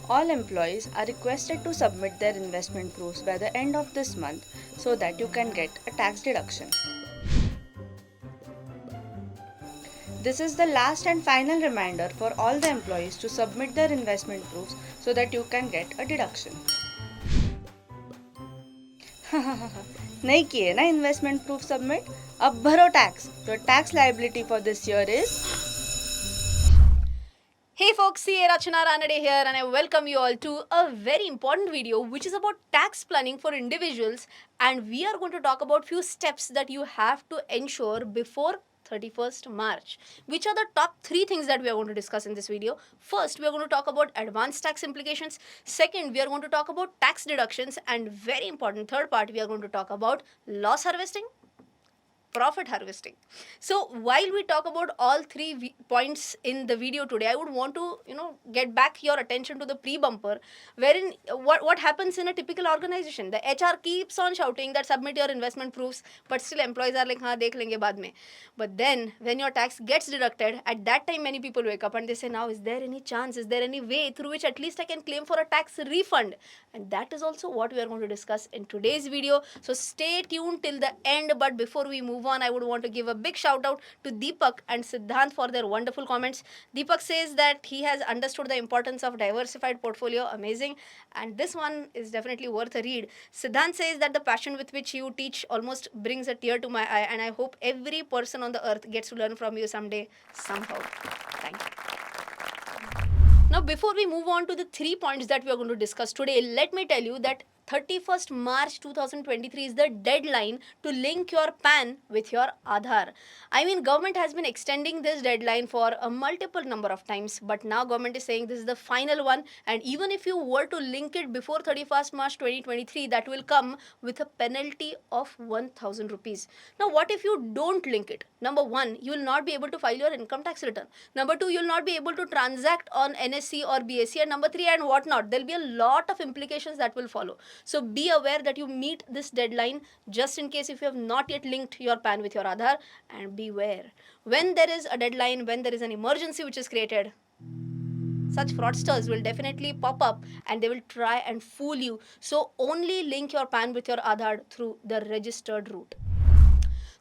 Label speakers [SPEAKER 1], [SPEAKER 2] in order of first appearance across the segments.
[SPEAKER 1] All employees are requested to submit their investment proofs by the end of this month so that you can get a tax deduction. This is the last and final reminder for all the employees to submit their investment proofs so that you can get a deduction. नहीं किए ना investment proof submit? अब भरो tax. Your tax liability for this year is.
[SPEAKER 2] Hey folks, see Rachana Ranade here and I welcome you all to a very important video which is about tax planning for individuals, and we are going to talk about few steps that you have to ensure before 31st March. Which are the top 3 things that we are going to discuss in this video? First, we are going to talk about advanced tax implications. Second, we are going to talk about tax deductions, and very important third part, we are going to talk about loss harvesting, profit harvesting. So while we talk about all 3 points in the video today, I would want to get back your attention to the pre-bumper, wherein what happens in a typical organization. The HR keeps on shouting that submit your investment proofs, but still employees are like, हाँ देख लेंगे बाद में. But then when your tax gets deducted, at that time many people wake up and they say, now is there any chance, is there any way through which at least I can claim for a tax refund? And that is also what we are going to discuss in today's video. So stay tuned till the end. But before we move on, I would want to give a big shout out to Deepak and Siddhant for their wonderful comments. Deepak says that he has understood the importance of diversified portfolio. Amazing. And this one is definitely worth a read. Siddhant says that the passion with which you teach almost brings a tear to my eye, and I hope every person on the earth gets to learn from you someday, somehow. Thank you. Now, before we move on to the 3 points that we are going to discuss today, let me tell you that 31st March 2023 is the deadline to link your PAN with your Aadhar. I mean, government has been extending this deadline for a multiple number of times, but now government is saying this is the final one, and even if you were to link it before 31st March 2023, that will come with a penalty of 1000 rupees. Now, what if you don't link it? Number 1, you will not be able to file your income tax return. Number 2, you will not be able to transact on NSC or BSC, and number 3, and whatnot. There will be a lot of implications that will follow. So be aware that you meet this deadline just in case if you have not yet linked your PAN with your Aadhar, and beware. When there is a deadline, when there is an emergency which is created, such fraudsters will definitely pop up and they will try and fool you. So only link your PAN with your Aadhar through the registered route.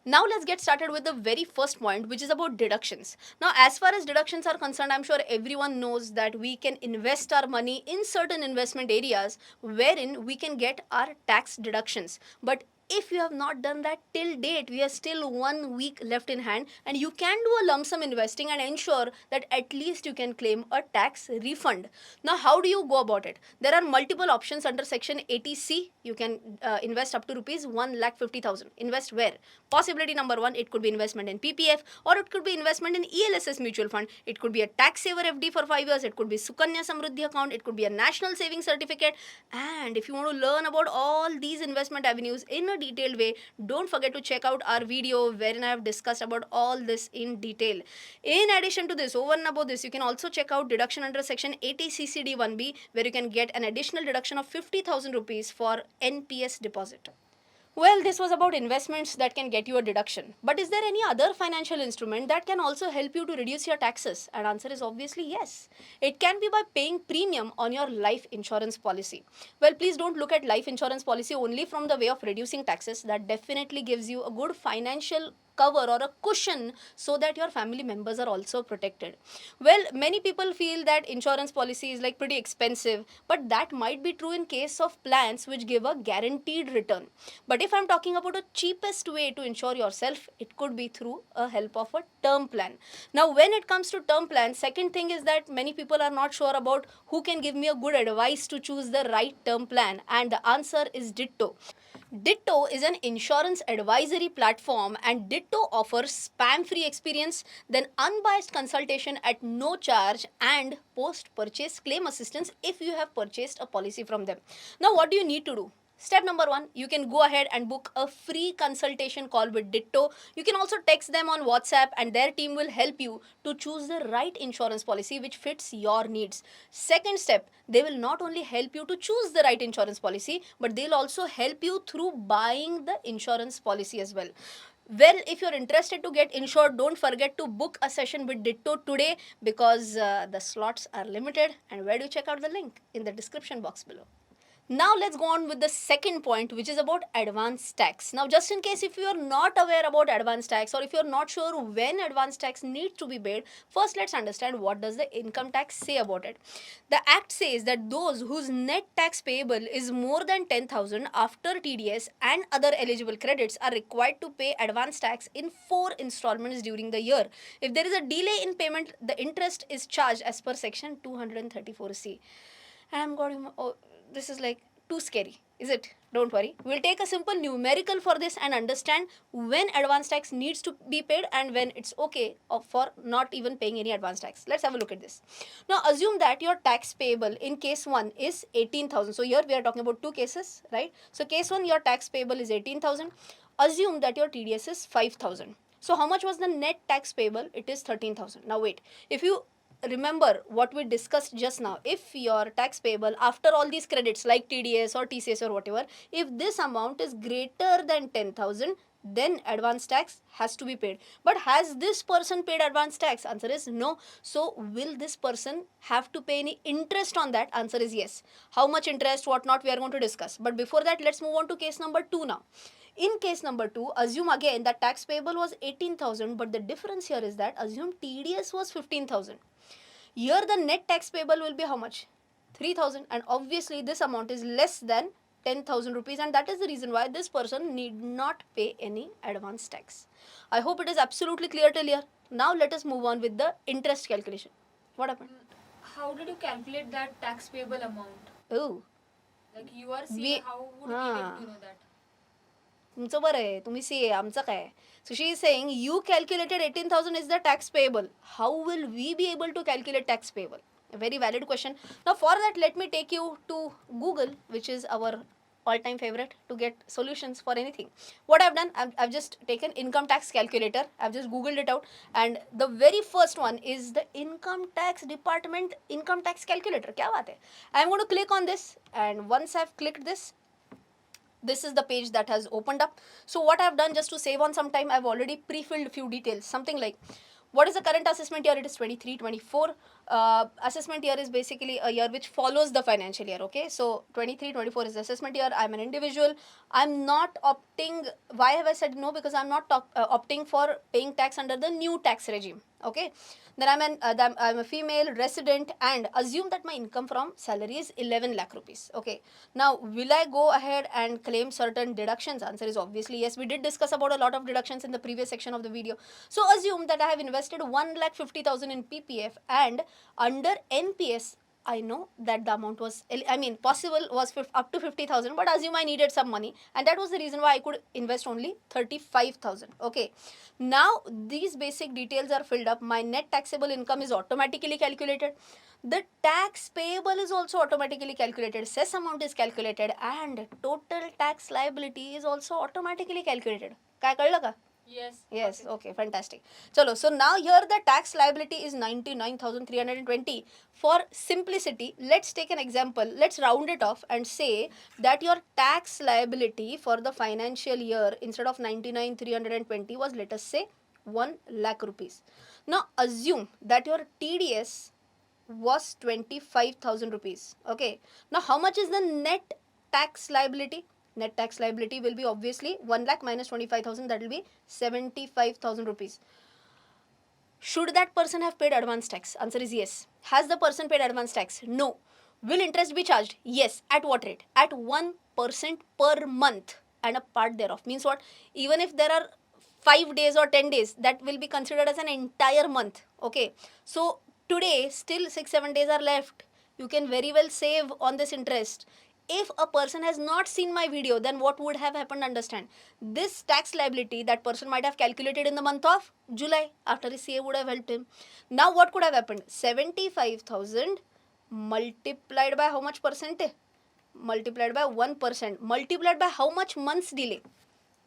[SPEAKER 2] Now let's get started with the very first point, which is about deductions. Now, as far as deductions are concerned, I'm sure everyone knows that we can invest our money in certain investment areas wherein we can get our tax deductions. But if you have not done that till date, we have still 1 week left in hand, and you can do a lump sum investing and ensure that at least you can claim a tax refund. Now, how do you go about it? There are multiple options under section 80C. You can invest up to rupees 1,50,000. Invest where? Possibility number 1, it could be investment in PPF, or it could be investment in ELSS mutual fund. It could be a tax saver FD for 5 years. It could be Sukanya Samruddhi account. It could be a national savings certificate. And if you want to learn about all these investment avenues in a detailed way, don't forget to check out our video wherein I have discussed about all this in detail. In addition to this, over and above this, you can also check out deduction under section 80CCD1B, where you can get an additional deduction of 50,000 rupees for NPS deposit. Well, this was about investments that can get you a deduction. But is there any other financial instrument that can also help you to reduce your taxes? And answer is obviously yes. It can be by paying premium on your life insurance policy. Well, please don't look at life insurance policy only from the way of reducing taxes. That definitely gives you a good financial cover or a cushion so that your family members are also protected. Well, many people feel that insurance policy is like pretty expensive, but that might be true in case of plans which give a guaranteed return. But if I'm talking about a cheapest way to insure yourself, it could be through a help of a term plan. Now, when it comes to term plans, second thing is that many people are not sure about who can give me a good advice to choose the right term plan, and the answer is Ditto. Ditto is an insurance advisory platform, and Ditto offers spam-free experience, then unbiased consultation at no charge, and post-purchase claim assistance if you have purchased a policy from them. Now, what do you need to do? Step number 1, you can go ahead and book a free consultation call with Ditto. You can also text them on WhatsApp and their team will help you to choose the right insurance policy which fits your needs. Second step, they will not only help you to choose the right insurance policy, but they'll also help you through buying the insurance policy as well. Well, if you're interested to get insured, don't forget to book a session with Ditto today, because the slots are limited. And where do you check out the link? In the description box below. Now let's go on with the second point, which is about advance tax. Now, just in case if you are not aware about advance tax, or if you're not sure when advance tax needs to be paid, first let's understand what does the income tax say about it. The act says that those whose net tax payable is more than 10,000 after TDS and other eligible credits are required to pay advance tax in 4 installments during the year. If there is a delay in payment, the interest is charged as per section 234C. And I'm going, oh, this is like too scary, is it? Don't worry. We'll take a simple numerical for this and understand when advance tax needs to be paid and when it's okay for not even paying any advance tax. Let's have a look at this. Now, assume that your tax payable in case 1 is 18,000. So, here we are talking about two cases, right? So, case 1, your tax payable is 18,000. Assume that your TDS is 5,000. So, how much was the net tax payable? It is 13,000. Now, wait. If you remember what we discussed just now, if your tax payable after all these credits like TDS or TCS or whatever, if this amount is greater than 10,000, then advance tax has to be paid. But has this person paid advance tax? Answer is no. So will this person have to pay any interest on that? Answer is yes. How much interest, what not, we are going to discuss. But before that, let's move on to case number 2 now. In case number 2, assume again that tax payable was 18,000, but the difference here is that assume TDS was 15,000. Here the net tax payable will be how much? 3,000, and obviously this amount is less than 10,000 rupees, and that is the reason why this person need not pay any advance tax. I hope it is absolutely clear till here. Now let us move on with the interest calculation. What happened?
[SPEAKER 3] How did you calculate that tax payable amount?
[SPEAKER 2] Oh,
[SPEAKER 3] Like you are seeing,
[SPEAKER 2] We-
[SPEAKER 3] how would we get to know that?
[SPEAKER 2] तुमचं बरं आहे, तुम्ही सी ए, आमचं काय? So she is saying you calculated 18,000 is the tax payable. How will we be able to calculate tax payable? A very valid question. Now for that, let me take you to Google, which is our all-time favorite to get solutions for anything. What I've done, I've just taken income tax calculator. I've just Googled it out, and the very first one is the income tax department income tax calculator. क्या बात है? I'm going to click on this, and once I've clicked this is the page that has opened up. So what I've done, just to save on some time, I've already pre-filled few details, something like what is the current assessment year? It is 23-24. Assessment year is basically a year which follows the financial year. Okay, so 23-24 is the assessment year. I'm an individual. I'm not opting. Why have I said no? Because I'm not opting for paying tax under the new tax regime. Okay, then I'm a female resident, and assume that my income from salary is 11 lakh rupees. Okay, now will I go ahead and claim certain deductions? Answer is obviously yes. We did discuss about a lot of deductions in the previous section of the video. So assume that I have invested 1,50,000 in PPF, and under NPS I know that the amount was, possible was up to 50,000, but assume I needed some money, and that was the reason why I could invest only 35,000. Okay, now these basic details are filled up. My net taxable income is automatically calculated. The tax payable is also automatically calculated. Cess amount is calculated, and total tax liability is also automatically calculated. काय कळलं का? Yes, okay, fantastic. Chalo, so now here the tax liability is 99,320. For simplicity, let's take an example. Let's round it off and say that your tax liability for the financial year instead of 99,320 was, let us say, 1 lakh rupees. Now assume that your TDS was 25,000 rupees. Okay, now how much is the net tax liability? Net tax liability will be obviously 1 lakh minus 25,000, that will be 75,000 rupees. Should that person have paid advance tax? Answer is yes. Has the person paid advance tax? No. Will interest be charged? Yes. At what rate? At 1% per month, and a part thereof. Means what? Even if there are 5 days or 10 days, that will be considered as an entire month. Okay. So today, still 6-7 days are left. You can very well save on this interest. If a person has not seen my video, then what would have happened? Understand, this tax liability that person might have calculated in the month of July, after his CA would have helped him. Now what could have happened? 75,000 multiplied by how much percent? Multiplied by 1%, multiplied by how much months delay?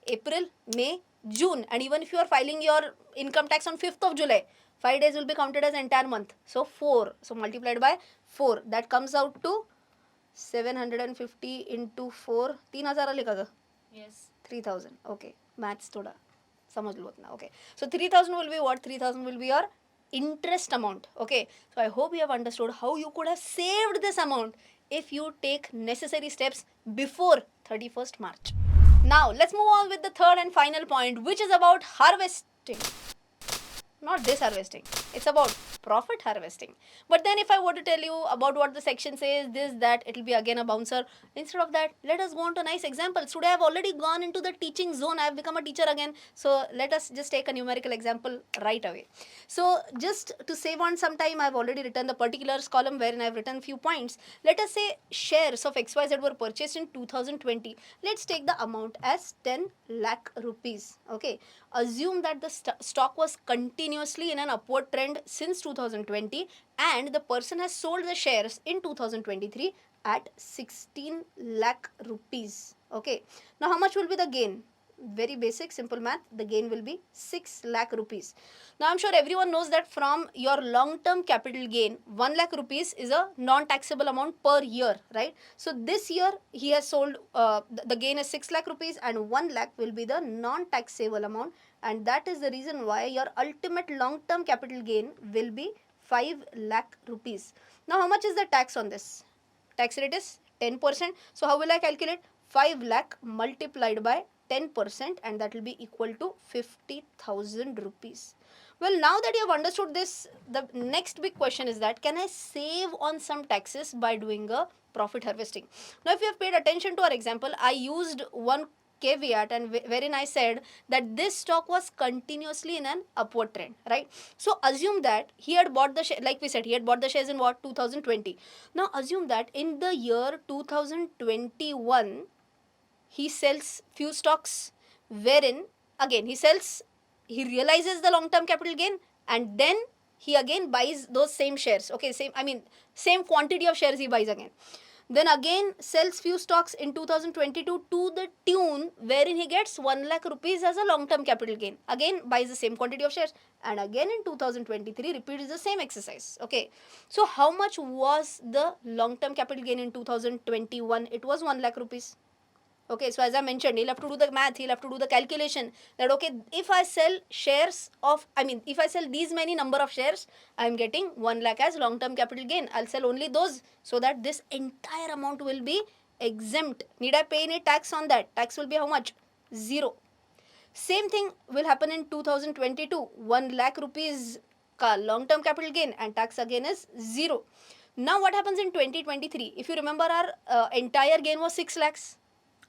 [SPEAKER 2] April, May, June. And even if you are filing your income tax on 5th of July, 5 days will be counted as entire month. So 4. So multiplied by 4. That comes out to 750 into 4. 3,000 आले का ग?
[SPEAKER 3] Yes.
[SPEAKER 2] 3,000. Okay. Maths थोड़ा समझ लो उतना. Okay, so 3000 will be what? 3000 will be your interest amount. Okay, so I hope you have understood how you could have saved this amount if you take necessary steps before 31st March. Now let's move on with the third and final point, which is about harvesting. Not this harvesting, it's about profit harvesting. But then if I were to tell you about what the section says, this, that, it will be again a bouncer. Instead of that, let us go on to nice examples. Today I have already gone into the teaching zone. I have become a teacher again. So let us just take a numerical example right away. So just to save on some time, I have already written the particulars column wherein I have written few points. Let us say shares of XYZ were purchased in 2020. Let's take the amount as 10 lakh rupees. Okay, assume that the stock was continuously in an upward trend since 2020 and the person has sold the shares in 2023 at 16 lakh rupees. Okay, now how much will be the gain? Very basic, simple math. The gain will be 6 lakh rupees. Now I'm sure everyone knows that from your long-term capital gain, 1 lakh rupees is a non-taxable amount per year, right? So this year he has sold, the gain is 6 lakh rupees and 1 lakh will be the non-taxable amount, and that is the reason why your ultimate long-term capital gain will be 5 lakh rupees. Now how much is the tax on this? Tax rate is 10%. So how will I calculate? 5 lakh multiplied by 10%, and that will be equal to 50,000 rupees. Well, now that you have understood this, the next big question is that can I save on some taxes by doing a profit harvesting? Now if you have paid attention to our example, I used one caveat and wherein I said that this stock was continuously in an upward trend, right? So assume that he had bought the share, like we said, he had bought the shares in what? 2020. Now assume that in the year 2021 he sells few stocks wherein again he realizes the long term capital gain and then he again buys those same shares. Okay, same quantity of shares he buys again. Then again sells few stocks in 2022 to the tune wherein he gets 1 lakh rupees as a long term capital gain. Again buys the same quantity of shares and again in 2023 repeats the same exercise. Okay, so how much was the long term capital gain in 2021? It was 1 lakh rupees. Okay, so as I mentioned, he'll have to do the math, he'll have to do the calculation that okay, if I sell shares of, if I sell these many number of shares, I'm getting 1 lakh as long term capital gain. I'll sell only those so that this entire amount will be exempt. Need I pay any tax on that? Tax will be how much? 0. Same thing will happen in 2022. 1 lakh rupees ka long term capital gain and tax again is 0. Now what happens in 2023? If you remember, our entire gain was 6 lakhs.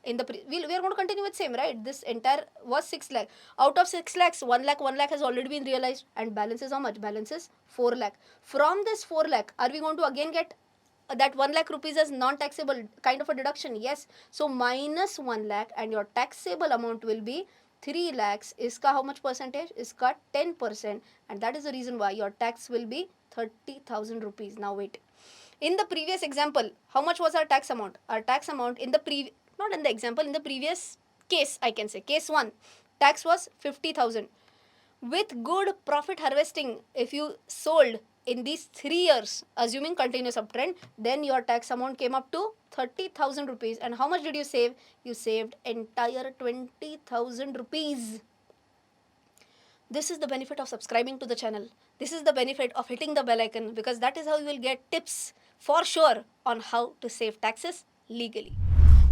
[SPEAKER 2] In the we are going to continue with same, right? This entire was 6 lakh. Out of 6 lakhs, 1 lakh has already been realized and balance is how much? Balance is 4 lakh. From this 4 lakh, are we going to again get that 1 lakh rupees as non-taxable kind of a deduction? Yes. So minus 1 lakh and your taxable amount will be 3 lakhs. Iska how much percentage? Iska 10%, and that is the reason why your tax will be 30,000 rupees. Now wait. In the previous example, how much was our tax amount? Our tax amount in the not in the example, in the previous case, I can say, case 1, tax was 50,000. With good profit harvesting, if you sold in these 3 years, assuming continuous uptrend, then your tax amount came up to 30,000 rupees. And how much did you save? You saved entire 20,000 rupees. This is the benefit of subscribing to the channel. This is the benefit of hitting the bell icon, because that is how you will get tips for sure on how to save taxes legally.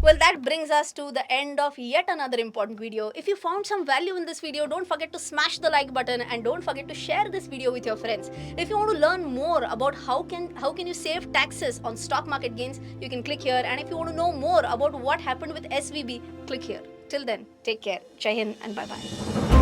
[SPEAKER 2] Well, that brings us to the end of yet another important video. If you found some value in this video, don't forget to smash the like button and don't forget to share this video with your friends. If you want to learn more about how can you save taxes on stock market gains, you can click here. And if you want to know more about what happened with SVB, click here. Till then, take care. Jai Hind and bye-bye.